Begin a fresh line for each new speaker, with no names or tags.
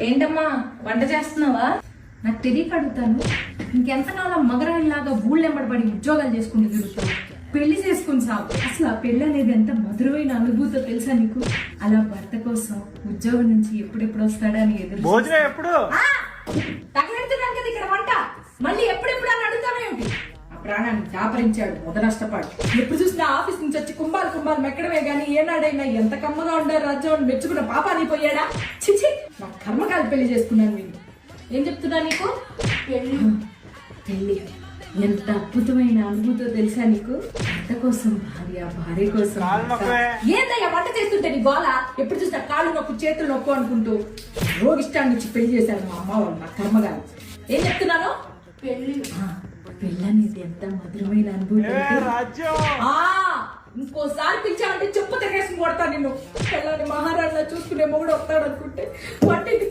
ఏంటమ్మా వంట చేస్తున్నావా? నాకు తెలియక అడుగుతాను. ఇంకెంతకాలం మగరాయిలాగా ఊళ్ళెంబడబడి ఉద్యోగాలు చేసుకుంటూ తిరుగుతావు? పెళ్లి చేసుకుని సాగు. అసలు ఆ పెళ్లి అనేది ఎంత మధురమైన అనుభూతో తెలుసా నీకు? అలా భర్త కోసం ఉద్యోగం నుంచి ఎప్పుడెప్పుడు వస్తాడా అని ఎదురు తగలెడుతున్నాను కదా ఇక్కడ వంట. మళ్ళీ ఎప్పుడెప్పుడు అని అడుగుతావేమిటి? ఆ ప్రాణాన్ని దాపరించాడు మొదనష్టపాడు. ఎప్పుడు చూసినా ఆఫీస్ నుంచి వచ్చి కుంభాలు మెక్కడమే గానీ ఏనాడైనా ఎంత కమ్మగా ఉండారు రాజ్యం మెచ్చుకున్న పాపాని పోయాడా? చిచి, నా కర్మకాలు పెళ్లి చేసుకున్నాను. నేను ఏం చెప్తున్నా నీకు? పెళ్లి ఎంత అద్భుతమైన అనుభూతో తెలుసా నీకు? భర్త కోసం భార్య కోసం. ఏందయ్యా వంట చేస్తుంటే నీ గోల? ఎప్పుడు చూసినా కాళ్ళు నొక్కు చేతులు నొక్కు అనుకుంటూ రోగిష్టాన్ని ఇచ్చి పెళ్లి చేశాను మా అమ్మ వాళ్ళు. నా కర్మగారు. ఏం చెప్తున్నాను? పెళ్ళి అనేది ఎంత మధురమైన అనుభూతి. ఇంకోసారి పిలిచామంటే చెప్పు తెగేసి కొడతా నిన్ను. పిల్లని మహారాణిలా చూసుకునే మొగుడు వస్తాడు అనుకుంటే వంటికి